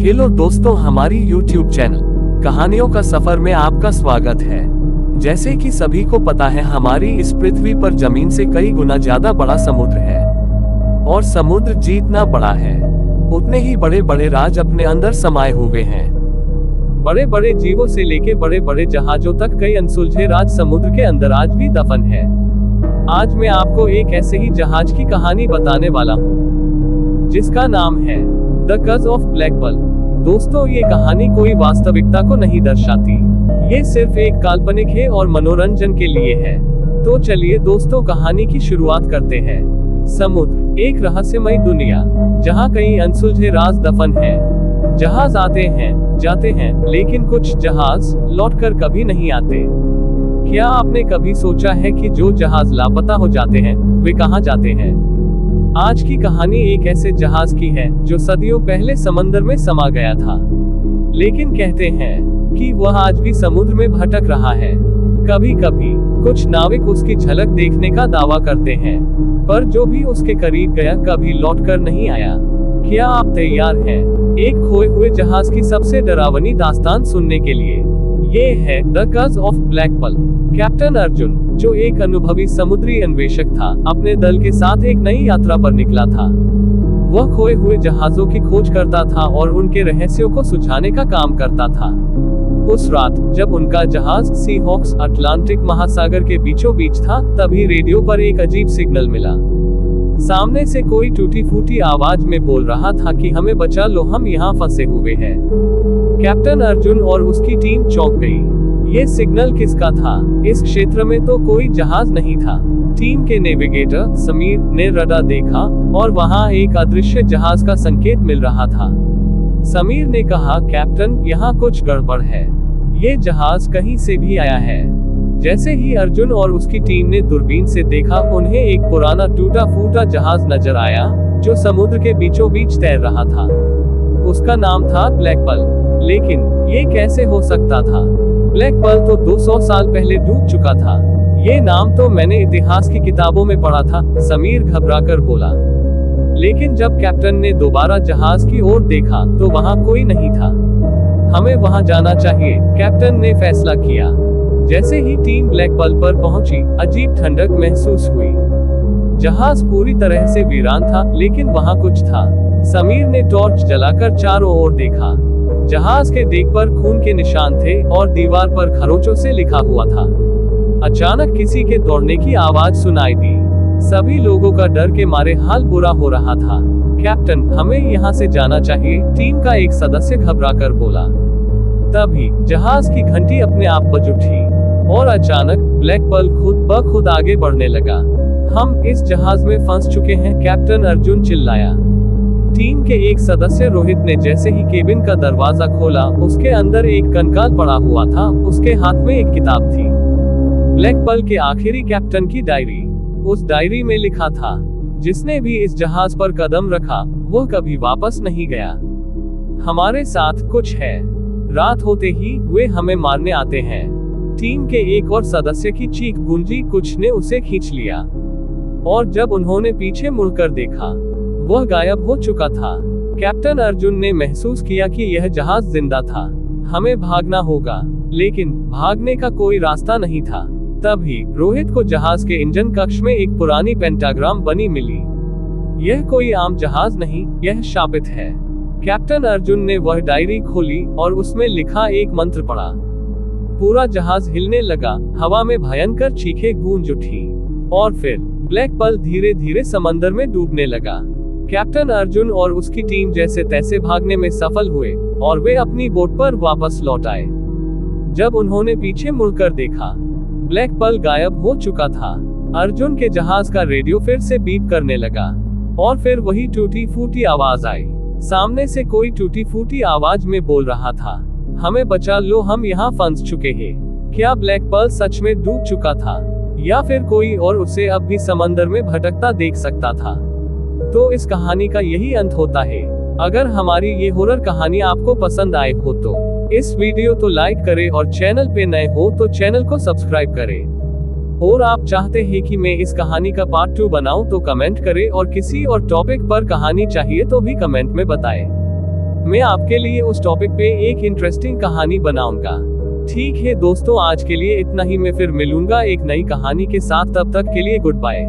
Hello दोस्तों, हमारी YouTube channel कहानियों का सफर में आपका स्वागत है। जैसे कि सभी को पता है, हमारी इस पृथ्वी पर जमीन से कई गुना ज्यादा बड़ा समुद्र है। और समुद्र जितना बड़ा है, उतने ही बड़े बड़े राज अपने अंदर समाये हुए हैं। बड़े बड़े जीवों से लेके बड़े बड़े जहाजों तक कई अनसुलझे राज समुद्र के अंदर आज भी दफन है। आज मैं आपको एक ऐसे ही जहाज की कहानी बताने वाला हूँ, जिसका नाम है the curse of black pearl. दोस्तों, ये कहानी कोई वास्तविकता को नहीं दर्शाती, ये सिर्फ एक काल्पनिक है और मनोरंजन के लिए है। तो चलिए दोस्तों, कहानी की शुरुआत करते हैं। समुद्र एक रहस्यमय दुनिया, जहाँ कई अनसुलझे राज दफन हैं। जहाज आते हैं, जाते हैं, लेकिन कुछ जहाज लौटकर कभी नहीं आते। क्या आपने कभी सोचा है कि जो जहाज लापता हो जाते हैं, वे कहाँ जाते हैं? आज की कहानी एक ऐसे जहाज की है जो सदियों पहले समंदर में समा गया था, लेकिन कहते हैं कि वह आज भी समुद्र में भटक रहा है। कभी कभी कुछ नाविक उसकी झलक देखने का दावा करते हैं, पर जो भी उसके करीब गया कभी लौटकर नहीं आया। क्या आप तैयार हैं एक खोए हुए जहाज की सबसे डरावनी दास्तान सुनने के लिए? ये है the curse of black pearl. Captain Arjun, जो एक अनुभवी समुद्री अन्वेषक था, अपने दल के साथ एक नई यात्रा पर निकला था। वह खोए हुए जहाजों की खोज करता था और उनके रहस्यों को सुलझाने का काम करता था। उस रात जब उनका जहाज सी हॉक्स अटलांटिक महासागर के बीचों बीच था, तभी रेडियो पर एक अजीब सिग्नल मिला। सामने से कोई टूटी फूटी आवाज में बोल रहा था कि हमें बचा लो, हम यहाँ फंसे हुए हैं। कैप्टन अर्जुन और उसकी टीम चौंक गई। ये सिग्नल किसका था? इस क्षेत्र में तो कोई जहाज नहीं था। टीम के नेविगेटर समीर ने रडार देखा और वहां एक अदृश्य जहाज का संकेत मिल रहा था। समीर ने कहा, कैप्टन, यहाँ कुछ गड़बड़ है। ये जहाज कहीं से भी आया है। जैसे ही अर्जुन और उसकी टीम ने दूरबीन से देखा, उन्हें एक पुराना टूटा फूटा जहाज नजर आया जो समुद्र के बीचों बीच तैर रहा था। उसका नाम था ब्लैक पर्ल। लेकिन ये कैसे हो सकता था? ब्लैक पर्ल तो 200 साल पहले डूब चुका था। ये नाम तो मैंने इतिहास की किताबों में पढ़ा था, समीर घबराकर बोला। लेकिन जब कैप्टन ने दोबारा जहाज की ओर देखा तो वहां कोई नहीं था। हमें वहां जाना चाहिए, कैप्टन ने फैसला किया। जैसे ही टीम ब्लैक पर्ल पर पहुंची, अजीब ठंडक महसूस हुई। जहाज पूरी तरह से वीरान था, लेकिन वहां कुछ था। समीर ने टॉर्च जलाकर चारों ओर देखा। जहाज के डेक पर खून के निशान थे और दीवार पर खरोचों से लिखा हुआ था। अचानक किसी के दौड़ने की आवाज सुनाई दी। सभी लोगों का डर के मारे हाल बुरा हो रहा था। कैप्टन, हमें यहाँ से जाना चाहिए, टीम का एक सदस्य घबराकर बोला। तभी जहाज की घंटी अपने आप बज उठी और अचानक ब्लैक पर्ल खुद ब खुद आगे बढ़ने लगा। हम इस जहाज में फंस चुके हैं, कैप्टन अर्जुन चिल्लाया। टीम के एक सदस्य रोहित ने जैसे ही केबिन का दरवाजा खोला, उसके अंदर एक कंकाल पड़ा हुआ था। उसके हाथ में एक किताब थी, ब्लैक पर्ल के आखिरी कैप्टन की डायरी। उस डायरी में लिखा था, जिसने भी इस जहाज पर कदम रखा, वो कभी वापस नहीं गया। हमारे साथ कुछ है। रात होते ही वे हमें मारने आते हैं। टीम के एक और सदस्य की चीख गूंजी, कुछ ने उसे खींच लिया और जब उन्होंने पीछे मुड़कर देखा, वह गायब हो चुका था। कैप्टन अर्जुन ने महसूस किया कि यह जहाज जिंदा था। हमें भागना होगा, लेकिन भागने का कोई रास्ता नहीं था। तभी रोहित को जहाज के इंजन कक्ष में एक पुरानी पेंटाग्राम बनी मिली। यह कोई आम जहाज नहीं, यह शापित है। कैप्टन अर्जुन ने वह डायरी खोली और उसमें लिखा एक मंत्र पढ़ा। पूरा जहाज हिलने लगा, हवा में भयंकर चीखें गूंज उठी और फिर ब्लैक पर्ल धीरे धीरे समंदर में डूबने लगा। कैप्टन अर्जुन और उसकी टीम जैसे तैसे भागने में सफल हुए और वे अपनी बोट पर वापस लौट आए। जब उन्होंने पीछे मुड़कर देखा, ब्लैक पर्ल गायब हो चुका था। अर्जुन के जहाज का रेडियो फिर से बीप करने लगा और फिर वही टूटी फूटी आवाज आई। सामने से कोई टूटी फूटी आवाज में बोल रहा था, हमें बचा लो, हम यहाँ फंस चुके हैं। क्या ब्लैक पर्ल सच में डूब चुका था, या फिर कोई और उसे अब भी समंदर में भटकता देख सकता था? तो इस कहानी का यही अंत होता है। अगर हमारी ये हॉरर कहानी आपको पसंद आए हो तो इस वीडियो को लाइक करें और चैनल पे नए हो तो चैनल को सब्सक्राइब करें। और आप चाहते हैं कि मैं इस कहानी का पार्ट 2 बनाऊं तो कमेंट करें और किसी और टॉपिक पर कहानी चाहिए तो भी कमेंट में बताएं। मैं आपके लिए उस टॉपिक पे एक इंटरेस्टिंग कहानी बनाऊंगा। ठीक है दोस्तों, आज के लिए इतना ही। मैं फिर मिलूंगा एक नई कहानी के साथ। तब तक के लिए गुड बाय।